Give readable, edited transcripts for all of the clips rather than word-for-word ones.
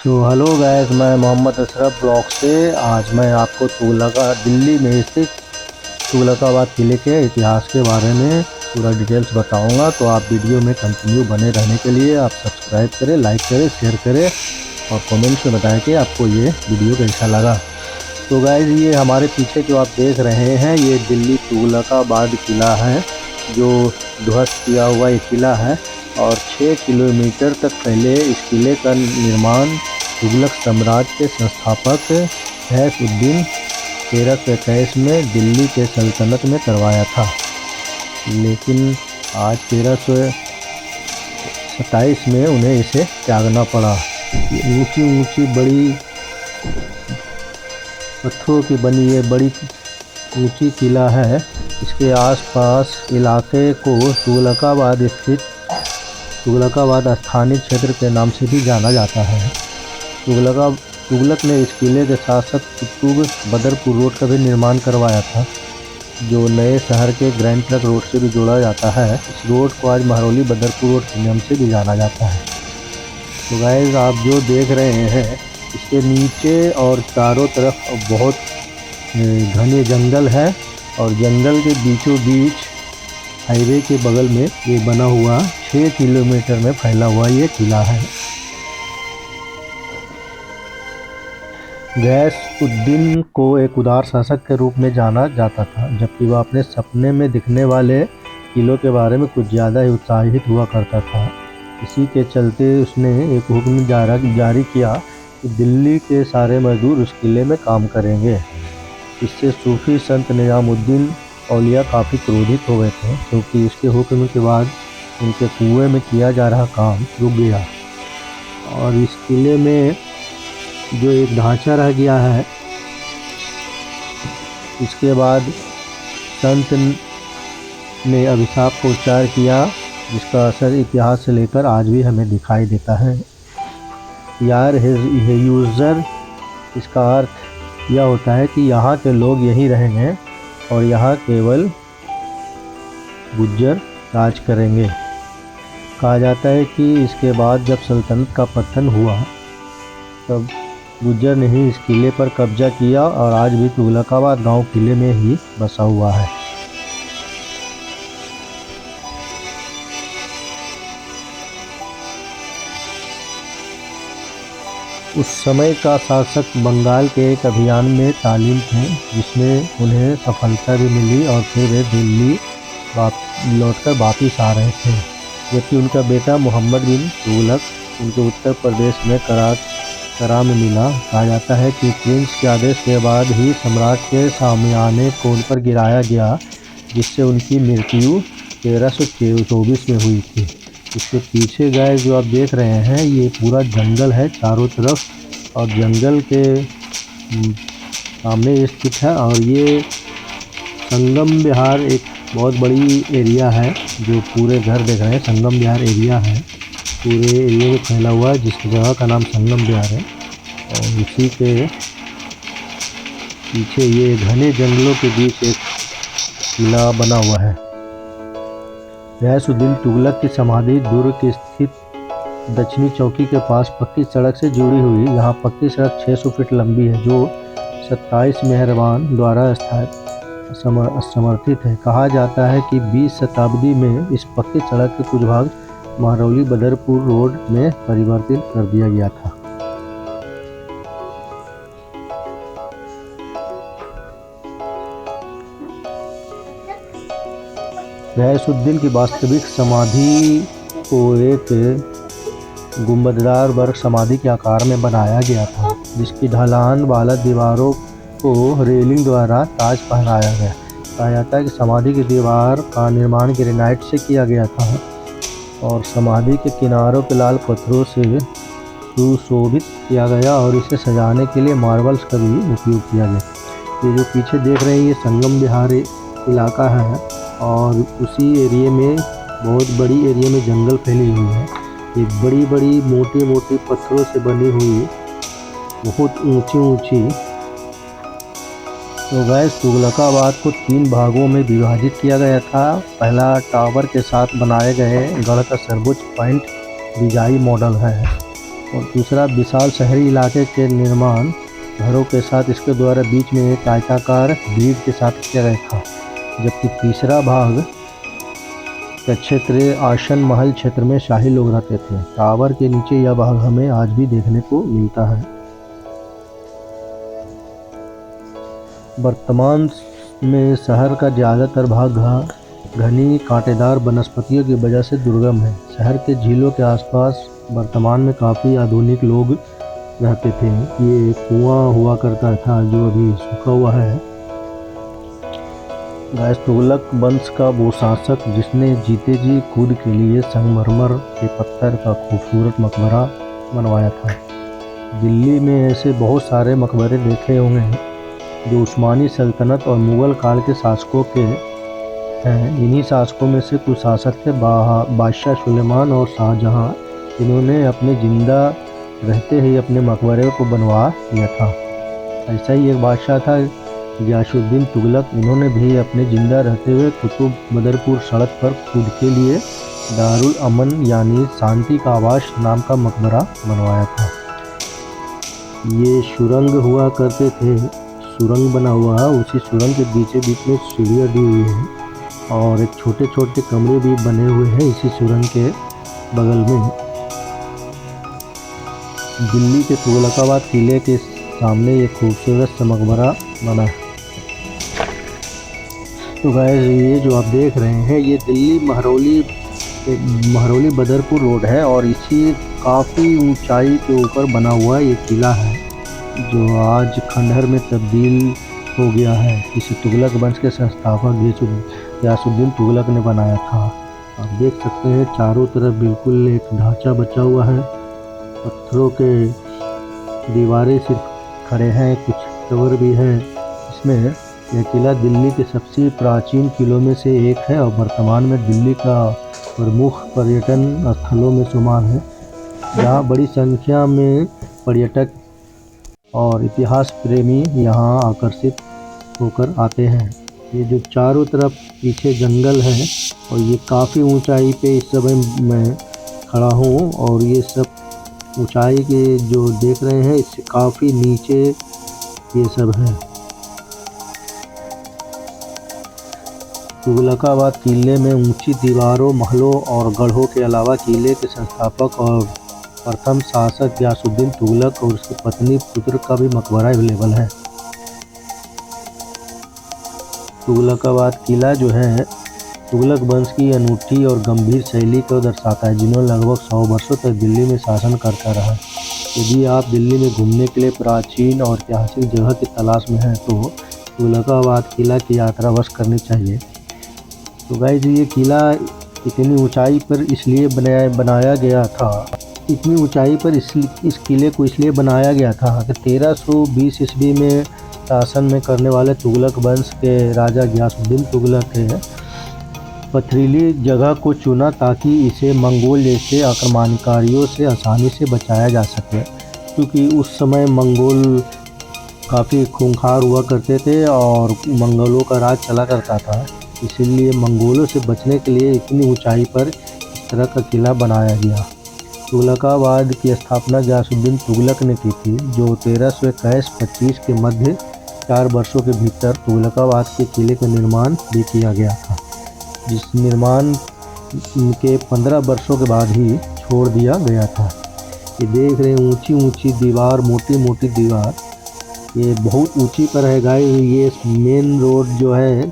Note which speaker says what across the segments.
Speaker 1: Hello guys, मैं Mohammad Ashraf blog से आज मैं आपको दिल्ली में स्थित तुगलकाबाद किले के इतिहास के बारे में पूरा डिटेल्स बताऊंगा। तो आप वीडियो में कंटिन्यू बने रहने के लिए आप सब्सक्राइब करें, लाइक करें, शेयर करें और कमेंट्स में बताएं कि आपको ये वीडियो कैसा लगा। तो गैस, ये हमारे पीछे जो आप देख रहे हैं ये दिल्ली तुगलकाबाद किला है, जो ध्वस्त किया हुआ एक किला है और 6 किलोमीटर तक फैले इस किले का निर्माण तुगलक साम्राज्य के संस्थापक गयासुद्दीन 1321 में दिल्ली के सल्तनत में करवाया था। लेकिन आज 1327 में उन्हें इसे त्यागना पड़ा। ऊंची ऊंची बड़ी पत्थरों की बनी ये बड़ी ऊंची किला है। इसके आसपास इलाके को तुगलकाबाद स्थानीय क्षेत्र के नाम से भी जाना जाता है। तुगलक ने इस किले के साथ साथ कुतुब बदरपुर रोड का भी निर्माण करवाया था, जो नए शहर के ग्रैंड ट्रंक रोड से भी जोड़ा जाता है। इस रोड को आज महरौली बदरपुर रोड के नाम से भी जाना जाता है। तो गाइस, आप जो देख रहे हैं इसके नीचे और चारों तरफ बहुत घने जंगल है और जंगल के बीचों बीच हाईवे के बगल में ये बना हुआ 6 किलोमीटर में फैला हुआ ये किला है। गयासुद्दीन को एक उदार शासक के रूप में जाना जाता था, जबकि वह अपने सपने में दिखने वाले किलों के बारे में कुछ ज़्यादा ही उत्साहित हुआ करता था। इसी के चलते उसने एक हुक्म जारी किया कि दिल्ली के सारे मजदूर उस किले में काम करेंगे। इससे सूफी संत निजामुद्दीन औलिया काफ़ी क्रोधित हो गए थे, क्योंकि इसके हुक्म के बाद उनके कुएं में किया जा रहा काम रुक गया और इस किले में जो एक ढांचा रह गया है। इसके बाद संत ने अभिशाप को उच्चार किया, जिसका असर इतिहास से लेकर आज भी हमें दिखाई देता है। यार यूज़र, इसका अर्थ यह होता है कि यहाँ के लोग यहीं रहेंगे और यहाँ केवल गुज्जर राज करेंगे। कहा जाता है कि इसके बाद जब सल्तनत का पतन हुआ तब गुज्जर ने ही इस किले पर कब्जा किया और आज भी तुगलकाबाद गांव किले में ही बसा हुआ है। उस समय का शासक बंगाल के एक अभियान में तालीम थे, जिसमें उन्हें सफलता भी मिली और फिर वे दिल्ली लौटकर वापिस आ रहे थे। जबकि उनका बेटा मोहम्मद बिन तुगलक उनके उत्तर प्रदेश में करा में मिला। कहा जाता है कि प्रिंस के आदेश के बाद ही सम्राट के सामियाने को उन पर गिराया गया, जिससे उनकी मृत्यु 1324 में हुई थी। इसके पीछे गाइस जो आप देख रहे हैं ये पूरा जंगल है चारों तरफ और जंगल के सामने स्थित है। और ये संगम विहार एक बहुत बड़ी एरिया है, जो पूरे घर देख रहे हैं संगम विहार एरिया है, पूरे एरिया में फैला हुआ है, जिसकी जगह का नाम संगम विहार है। और इसी के पीछे ये घने जंगलों के बीच एक किला बना हुआ है। गयासुद्दीन तुगलक की समाधि दुर्ग की स्थित दक्षिणी चौकी के पास पक्की सड़क से जुड़ी हुई। यहाँ पक्की सड़क 600 फीट लंबी है, जो 27 मेहरबान द्वारा समर्थित है। कहा जाता है कि 20 शताब्दी में इस पक्की सड़क के कुछ भाग महरौली बदरपुर रोड में परिवर्तित कर दिया गया था। गयासुद्दीन की वास्तविक समाधि को एक गुंबददार वर्ग समाधि के आकार में बनाया गया था, जिसकी ढलान वाला दीवारों को रेलिंग द्वारा ताज पहनाया गया। कहा जाता है कि समाधि की दीवार का निर्माण ग्रेनाइट से किया गया था और समाधि के किनारों के लाल पत्थरों से सुशोभित किया गया और इसे सजाने के लिए मार्बल्स का भी उपयोग किया गया। ये जो पीछे देख रहे हैं ये संगम विहार इलाका है और उसी एरिया में बहुत बड़ी एरिया में जंगल फैली हुई है। ये बड़ी बड़ी मोटी मोटी पत्थरों से बनी हुई बहुत ऊंची ऊंची। तो गैस, तुगलकाबाद को 3 भागों में विभाजित किया गया था। पहला टावर के साथ बनाए गए गढ़ का सर्वोच्च पॉइंट बिजाई मॉडल है। और दूसरा विशाल शहरी इलाके के निर्माण घरों के साथ इसके द्वारा बीच में एक आयताकार ग्रिड के साथ किया गया था। जबकि तीसरा भाग का क्षेत्र आसन महल क्षेत्र में शाही लोग रहते थे। टावर के नीचे यह भाग हमें आज भी देखने को मिलता है। वर्तमान में शहर का ज़्यादातर भाग घनी कांटेदार वनस्पतियों की वजह से दुर्गम है। शहर के झीलों के आसपास वर्तमान में काफ़ी आधुनिक लोग रहते थे। ये कुआं हुआ करता था जो अभी सूखा हुआ है। तुगलक वंश का वो शासक जिसने जीते जी खुद के लिए संगमरमर के पत्थर का खूबसूरत मकबरा बनवाया था। दिल्ली में ऐसे बहुत सारे मकबरे देखे होंगे जो उस्मानी सल्तनत और मुग़ल काल के शासकों के हैं। इन्हीं शासकों में से कुछ शासक थे बादशाह सुलेमान और शाहजहां, जिन्होंने अपने जिंदा रहते ही अपने मकबरे को बनवा लिया था। ऐसा ही एक बादशाह था गियासुद्दीन तुगलक। इन्होंने भी अपने जिंदा रहते हुए कुतुब बदरपुर सड़क पर खुद के लिए दारुल अमन यानी शांति का आवास नाम का मकबरा बनवाया था। ये सुरंग हुआ करते थे, सुरंग बना हुआ है। उसी सुरंग के बीच में सीढ़ियाँ दी हुई है और एक छोटे छोटे कमरे भी बने हुए हैं इसी सुरंग के बगल में। दिल्ली के तुगलकाबाद किले के सामने एक खूबसूरत सा मकबरा बना है। तो गाइस ये जो आप देख रहे हैं ये दिल्ली महरौली बदरपुर रोड है और इसी काफ़ी ऊंचाई के ऊपर बना हुआ ये किला है जो आज खंडहर में तब्दील हो गया है। इसे तुगलक वंश के संस्थापक गियासुद्दीन तुगलक ने बनाया था। आप देख सकते हैं चारों तरफ बिल्कुल एक ढांचा बचा हुआ है। पत्थरों के दीवारें सिर्फ खड़े हैं, कुछ कवर भी है इसमें। यह किला दिल्ली के सबसे प्राचीन किलों में से एक है और वर्तमान में दिल्ली का प्रमुख पर्यटन स्थलों में शुमार है, जहाँ बड़ी संख्या में पर्यटक और इतिहास प्रेमी यहाँ आकर्षित होकर आते हैं। ये जो चारों तरफ पीछे जंगल है और ये काफ़ी ऊंचाई पे इस समय मैं खड़ा हूँ और ये सब ऊंचाई के जो देख रहे हैं इससे काफ़ी नीचे ये सब है। तुगलकाबाद किले में ऊंची दीवारों, महलों और गढ़ों के अलावा किले के संस्थापक और प्रथम शासक गियासुद्दीन तुगलक और उसकी पत्नी पुत्र का भी मकबरा अवेलेबल है। तुगलकाबाद किला जो है तुगलक वंश की अनूठी और गंभीर शैली को दर्शाता है, जिन्होंने लगभग 100 वर्षों तक दिल्ली में शासन करता रहा। यदि आप दिल्ली में घूमने के लिए प्राचीन और ऐतिहासिक जगह की तलाश में हैं तो तुगलकाबाद किला की यात्रा अवश्य करनी चाहिए। तो गाइस ये किला इतनी ऊंचाई पर इसलिए बनाया गया था, इतनी ऊंचाई पर इस किले को इसलिए बनाया गया था कि 1320 ईस्वी में शासन में करने वाले तुगलक वंश के राजा गियासुद्दीन तुगलक ने पथरीली जगह को चुना ताकि इसे मंगोल जैसे आक्रमणकारियों से आसानी से बचाया जा सके, क्योंकि उस समय मंगोल काफ़ी खूंखार हुआ करते थे और मंगोलों का राज चला करता था। इसीलिए मंगोलों से बचने के लिए इतनी ऊंचाई पर इस तरह का किला बनाया गया। तुगलकाबाद की स्थापना गियासुद्दीन तुगलक ने की थी, जो 1321-25 के मध्य 4 वर्षों के भीतर तुगलकाबाद के किले का निर्माण भी किया गया था, जिस निर्माण के 15 वर्षों के बाद ही छोड़ दिया गया था। ये देख रहे हैं ऊंची ऊंची दीवार, मोटी मोटी दीवार, ये बहुत ऊंची पर है गाइस। ये मेन रोड जो है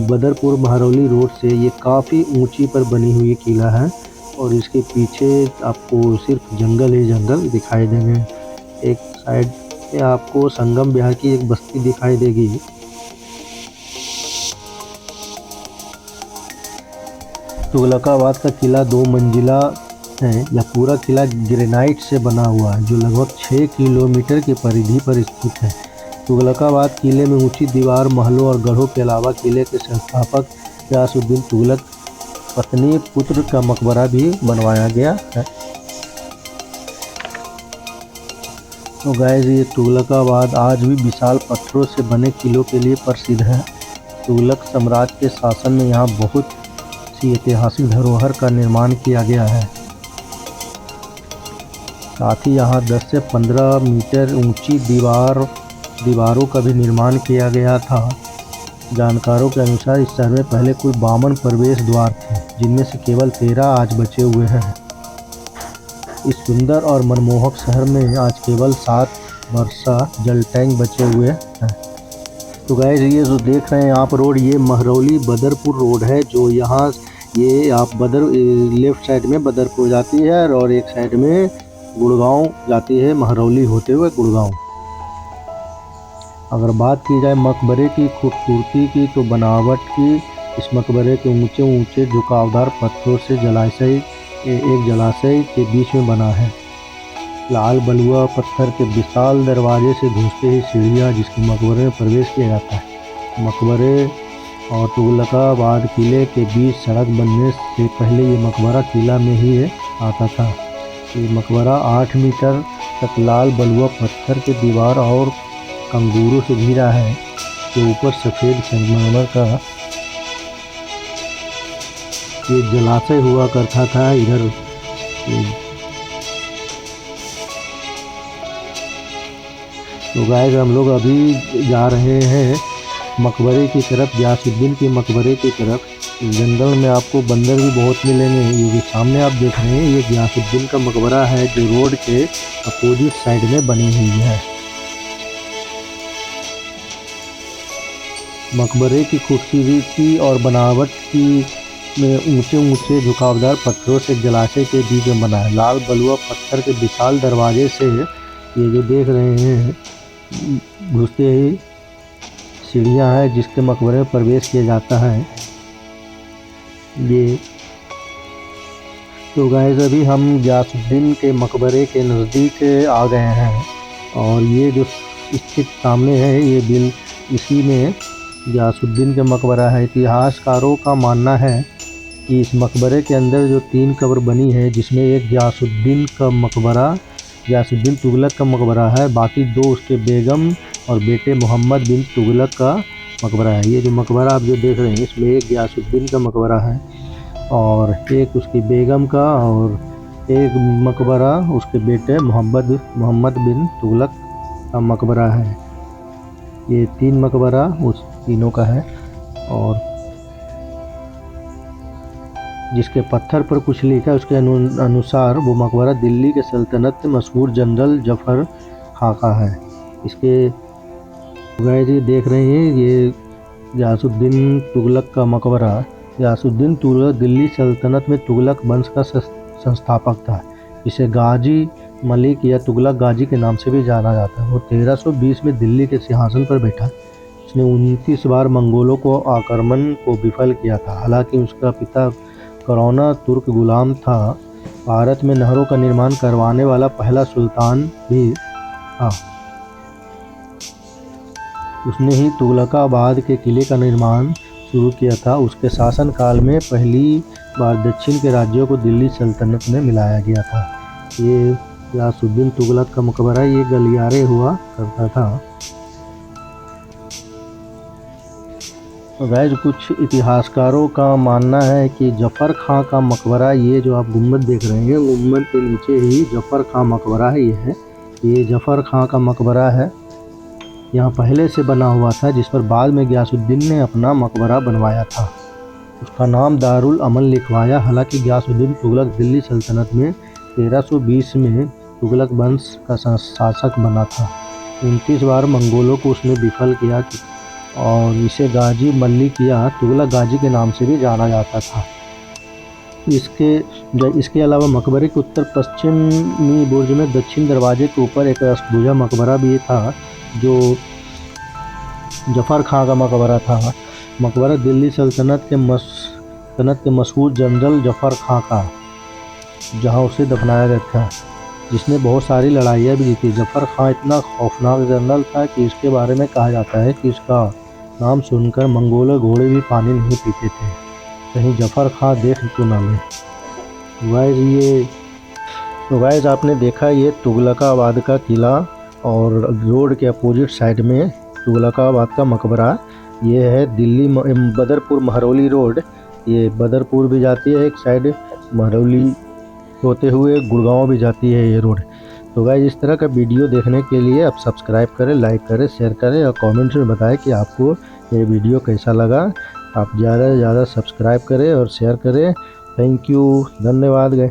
Speaker 1: बदरपुर महरौली रोड से ये काफ़ी ऊंची पर बनी हुई किला है और इसके पीछे आपको सिर्फ जंगल ही जंगल दिखाई देंगे। एक साइड पे आपको संगम बिहार की एक बस्ती दिखाई देगी। तुगलकाबाद का किला 2 मंजिला है। यह पूरा किला ग्रेनाइट से बना हुआ है, जो लगभग 6 किलोमीटर की परिधि पर स्थित है। तुगलकाबाद किले में ऊंची दीवार, महलों और गढ़ों के अलावा किले के संस्थापक गियासुद्दीन तुगलक पत्नी पुत्र का मकबरा भी बनवाया गया है। तो गाइस ये तुगलकाबाद आज भी विशाल पत्थरों से बने किलों के लिए प्रसिद्ध है। तुगलक साम्राज्य के शासन में यहाँ बहुत सी ऐतिहासिक धरोहर का निर्माण किया गया है। साथ ही यहाँ 10 से 15 मीटर ऊंची दीवारों का भी निर्माण किया गया था। जानकारों के अनुसार इस शहर में पहले कुल 52 प्रवेश द्वार थे, जिनमें से केवल 13 आज बचे हुए हैं। इस सुंदर और मनमोहक शहर में आज केवल 7 वर्षा जल टैंक बचे हुए हैं। तो गाइस ये जो देख रहे हैं आप रोड, ये महरौली बदरपुर रोड है, जो यहाँ ये आप लेफ्ट साइड में बदरपुर जाती है और एक साइड में गुड़गांव जाती है, महरौली होते हुए गुड़गांव। अगर बात की जाए मकबरे की खूबसूरती की, तो बनावट की इस मकबरे के ऊंचे ऊंचे झुकावदार पत्थरों से एक जलाशय के बीच में बना है। लाल बलुआ पत्थर के विशाल दरवाजे से घुसते ही सीढ़ियाँ जिसके मकबरे में प्रवेश किया जाता है। मकबरे और तुगलकाबाद किले के बीच सड़क बनने से पहले ये मकबरा किला में ही आता था। ये मकबरा 8 मीटर तक लाल बलुआ पत्थर के दीवार और कंगूरों से घिरा है, के ऊपर सफ़ेद संगमरमर का ये जलाशय हुआ करता था। इधर तो गाइस हम लोग अभी जा रहे हैं मकबरे की तरफ, गियासुद्दीन के मकबरे की तरफ। जंगल में आपको बंदर भी बहुत मिलेंगे। ये जो सामने आप देख रहे हैं ये गियासुद्दीन का मकबरा है, जो रोड के अपोजिट साइड में बनी हुई है। मकबरे की खूबसूरती और बनावट की में ऊंचे ऊंचे झुकावदार पत्थरों से जलाशय के बीच में बना है। लाल बलुआ पत्थर के विशाल दरवाजे से ये जो देख रहे हैं घुसते ही सीढ़ियाँ हैं जिसके मकबरे में प्रवेश किया जाता है। ये तो गाइस अभी हम गियासुद्दीन के मकबरे के नज़दीक आ गए हैं और ये जो स्थित सामने है ये इसी में गियासुद्दीन का मकबरा है। इतिहासकारों का मानना है कि इस मकबरे के अंदर जो 3 कब्र बनी है, जिसमें एक गियासुद्दीन तुगलक का मकबरा है, बाकी 2 उसके बेगम और बेटे मोहम्मद बिन तुगलक का मकबरा है। ये जो मकबरा आप जो देख रहे हैं इसमें एक गियासुद्दीन का मकबरा है और एक उसकी बेगम का और एक मकबरा उसके बेटे मोहम्मद बिन तुगलक का मकबरा है। ये 3 मकबरा उस तीनों का है और जिसके पत्थर पर कुछ लिखा है उसके अनुसार वो मकबरा दिल्ली के सल्तनत के मशहूर जनरल जफ़र खां का है। इसके गाइस ये देख रहे हैं ये गियासुद्दीन तुगलक का मकबरा। गियासुद्दीन तुगलक दिल्ली सल्तनत में तुगलक वंश का संस्थापक था। इसे गाजी मलिक या तुगलक गाजी के नाम से भी जाना जाता है। वो 1320 में दिल्ली के सिंहासन पर बैठा। उसने 29 बार मंगोलों को आक्रमण को विफल किया था। हालांकि उसका पिता करौना तुर्क गुलाम था। भारत में नहरों का निर्माण करवाने वाला पहला सुल्तान भी था। उसने ही तुगलकाबाद के किले का निर्माण शुरू किया था। उसके शासनकाल में पहली बार दक्षिण के राज्यों को दिल्ली सल्तनत में मिलाया गया था। ये गियासुद्दीन तुगलक का मकबरा ये गलियारे हुआ करता था। गाइस कुछ इतिहासकारों का मानना है कि जफ़र खां का मकबरा, ये जो आप गुम्बद देख रहे हैं गुम्बद के नीचे ही जफ़र खां मकबरा है। ये जफ़र खां का मकबरा है। यहाँ पहले से बना हुआ था, जिस पर बाद में गियासुद्दीन ने अपना मकबरा बनवाया था। उसका नाम दारुल अमन लिखवाया। हालांकि गियासुद्दीन तुगलक दिल्ली सल्तनत में 1320 में तुगलक वंश का शासक बना था। 29 बार मंगोलों को उसने विफल किया और इसे गाजी मलिक या तुगलक गाजी के नाम से भी जाना जाता था। इसके अलावा मकबरे के उत्तर पश्चिमी बुर्ज में दक्षिण दरवाजे के ऊपर एक अष्टभुजा मकबरा भी था, जो जफ़र खां का मकबरा था। मकबरा दिल्ली सल्तनत के मशहूर जनरल जफ़र खां का, जहां उसे दफनाया गया था, जिसने बहुत सारी लड़ाइयाँ भी जीती। जफ़र खां इतना खौफनाक जनरल था कि इसके बारे में कहा जाता है कि इसका नाम सुनकर मंगोल घोड़े भी पानी नहीं पीते थे, कहीं जफ़र खां देख तो ना ले। गाइस आपने देखा ये तुगलकाबाद का किला और रोड के अपोजिट साइड में तुगलकाबाद का मकबरा। ये है दिल्ली बदरपुर महरौली रोड। ये बदरपुर भी जाती है एक साइड, महरौली होते हुए गुड़गांव भी जाती है ये रोड। तो गाइस इस तरह का वीडियो देखने के लिए आप सब्सक्राइब करें, लाइक करें, शेयर करें और कमेंट्स में बताएं कि आपको ये वीडियो कैसा लगा। आप ज़्यादा से ज़्यादा सब्सक्राइब करें और शेयर करें। थैंक यू, धन्यवाद गाइस।